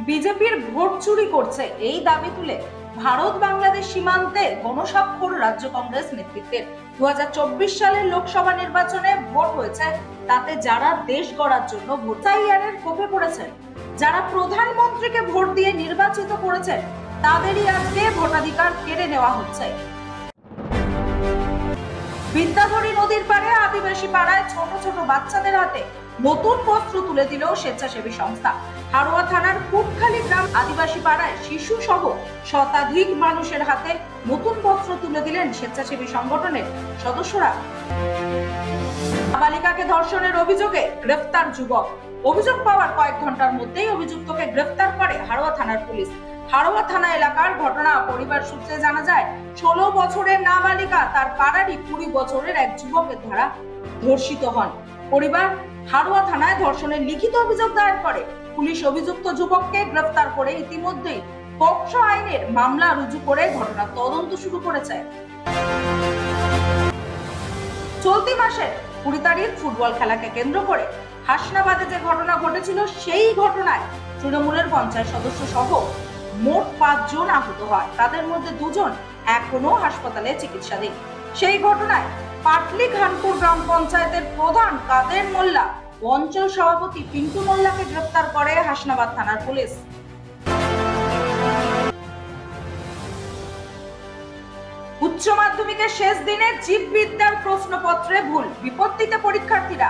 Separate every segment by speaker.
Speaker 1: বিজেপির ভোট চুরি করছে এই দাবি তুলে ভারত বাংলাদেশ সীমান্তে গণস্বাক্ষর রাজ্য কংগ্রেস নেতৃত্বের 2024 সালের লোকসভা নির্বাচনে ভোট হয়েছে, তাতে যারা দেশ গড়ার জন্য ভোটারের কোপে পড়েছেন, যারা প্রধানমন্ত্রীকে ভোট দিয়ে নির্বাচিত করেছেন, তাদেরই আজকে ভোটাধিকার কেড়ে নেওয়া হচ্ছে। বিদ্যাধরী নদীর পাড়ে আদিবাসী পাড়ায় ছোট ছোট বাচ্চাদের হাতে নতুন বস্ত্র তুলে দিল স্বেচ্ছাসেবী সংস্থা। হারোয়া থানার কুটখালি গ্রাম আদিবাসী পাড়ায় শিশু সহ শতাধিক মানুষের হাতে নতুন বস্ত্র তুলে দিলেন স্বেচ্ছাসেবী সংগঠনের সদস্যরা। নাবালিকাকে ধর্ষণের অভিযোগে গ্রেফতার যুবক। অভিযোগ পাওয়ার কয়েক ঘন্টার মধ্যেই অভিযুক্তকে গ্রেফতার করে হারোয়া থানার পুলিশ। হারোয়া থানা এলাকার ঘটনা। পরিবার সূত্রে জানা যায়, 16 বছরের নাবালিকা তার পাড়ারই 20 বছরের এক যুবকের দ্বারা ধর্ষিত হন। পরিবার হারোয়া থানায় ধর্ষণের লিখিত অভিযোগ দায়ের করে। পুলিশ অভিযুক্ত যুবককে গ্রেফতার করে ইতিমধ্যেই পক্সো আইনের মামলা রুজু করে ঘটনার তদন্ত শুরু করেছে। চলতি মাসে 20 তারিখ ফুটবল খেলাকে কেন্দ্র করে হাসনাবাদে যে ঘটনা ঘটেছিল, সেই ঘটনায় তৃণমূলের পঞ্চায়েত সদস্য সহ মোট 5 জন আহত হয়। তাদের মধ্যে 2 জন এখনো হাসপাতালে চিকিৎসাধীন। সেই ঘটনায় পাটলি খানপুর গ্রাম পঞ্চায়েতের প্রধান কাদের মোল্লা ও অঞ্চল সভাপতি পিন্টু মোল্লাকে গ্রেফতার করে হাসনাবাদ থানার পুলিশ। উচ্চ মাধ্যমিকের শেষ দিনে জীববিদ্যার প্রশ্নপত্রে ভুল, বিপত্তিতে পরীক্ষার্থীরা।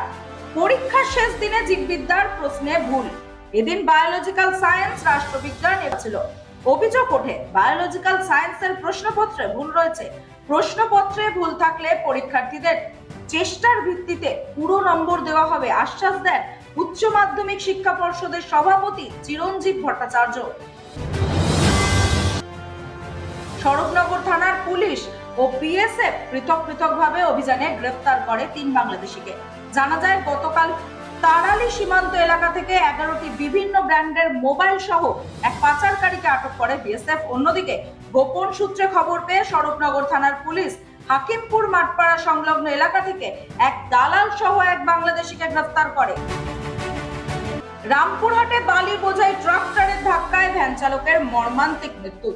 Speaker 1: পরীক্ষার শেষ দিনে জীববিদ্যার প্রশ্নে ভুল। এদিন বায়োলজিক্যাল সায়েন্স, রাষ্ট্রবিজ্ঞান ছিল। অভিযোগ ওঠে বায়োলজিক্যাল সায়েন্সের প্রশ্নপত্রে ভুল রয়েছে। প্রশ্নপত্রে ভুল থাকলে পরীক্ষার্থীদের চেষ্টার ভিত্তিতে পুরো নম্বর দেওয়া হবে, আশ্বাস দেন উচ্চ মাধ্যমিক শিক্ষা পর্ষদের সভাপতি চিরঞ্জীব ভট্টাচার্য। স্বরূপনগর থানার পুলিশ ও বিএসএফ পৃথকভাবে অভিযানে গ্রেফতার করে 3 বাংলাদেশিকে। জানা যায়, গতকাল তারালি সীমান্ত এলাকা থেকে 11টি বিভিন্ন ব্র্যান্ডের মোবাইল সহ এক পাচারকারীকে আটক করে বিএসএফ। অন্যদিকে গোপন সূত্রে খবর পেয়ে স্বরূপনগর থানার পুলিশ হাকিমপুর মাঠপাড়া সংলগ্ন এলাকা থেকে এক দালাল সহ এক বাংলাদেশিকে গ্রেফতার করে। রামপুরহাটে বালি বোঝাই ট্রাক্টরের ধাক্কায় ভ্যান চালকের মর্মান্তিক মৃত্যু।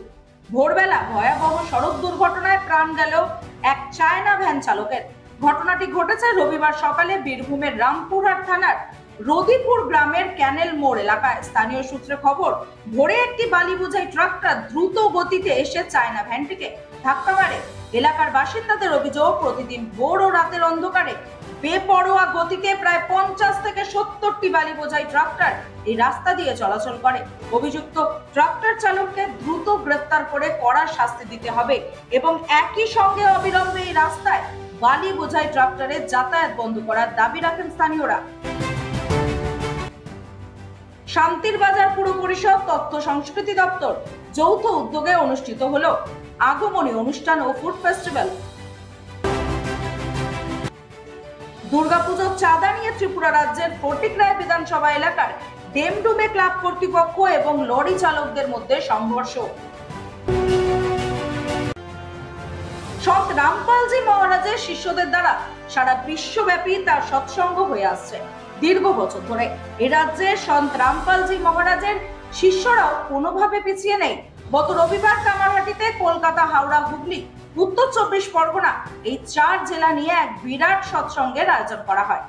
Speaker 1: ভোরবেলা ভয়াবহ সড়ক দুর্ঘটনায় প্রাণ গেল এক চায়না ভ্যান চালকের। ঘটনাটি ঘটেছে রবিবার সকালে বীরভূমের রামপুরহাট থানার রদিপুর গ্রামের ক্যানেল মোড় এলাকায়। স্থানীয় সূত্রে খবর, ভোরে একটি বালি বোঝাই ট্রাক্টর দ্রুত গতিতে এসে চায়না ভ্যানটিকে ধাক্কা মারে। এলাকার বাসিন্দাদের অভিযোগ, প্রতিদিন ভোর ও রাতের অন্ধকারে বেপরোয়া গতিতে প্রায় 50 থেকে 70টি বালি বোঝাই ট্রাক্টর এই রাস্তা দিয়ে চলাচল করে। অভিযুক্ত ট্রাক্টর চালককে দ্রুত গ্রেফতার করে কড়া শাস্তি দিতে হবে এবং একই সঙ্গে অবিলম্বে এই রাস্তায় বালি বোঝাই ট্রাক্টরের যাতায়াত বন্ধ করার দাবি রাখেন স্থানীয়রা। শান্তির বাজার পুর পরিষদ, তথ্য সংস্কৃতি দপ্তর যৌথ উদ্যোগে অনুষ্ঠিত হলো আগমনী অনুষ্ঠান ও ফুড ফেস্টিভ্যাল। দুর্গাপুজোর চাঁদা নিয়ে ত্রিপুরা রাজ্যের ফটিকরায় বিধানসভা এলাকার ডেমডুমে ক্লাব কর্তৃপক্ষ এবং লরি চালকদের মধ্যে সংঘর্ষ। সন্ত রামপালজি মহারাজের শিষ্যদের দ্বারা সারা বিশ্বব্যাপী তার সৎসঙ্গ হয়ে আসছে দীর্ঘ বছর ধরে। এ রাজ্যে সন্ত রামপালজি মহারাজের শিষ্যরাও কোনোভাবে পিছিয়ে নেই। গত রবিবার কামারহাটিতে কলকাতা, হাওড়া, হুগলি, উত্তর 24 পরগনা এই 4 জেলা নিয়ে এক বিরাট সৎসঙ্গের আয়োজন করা হয়।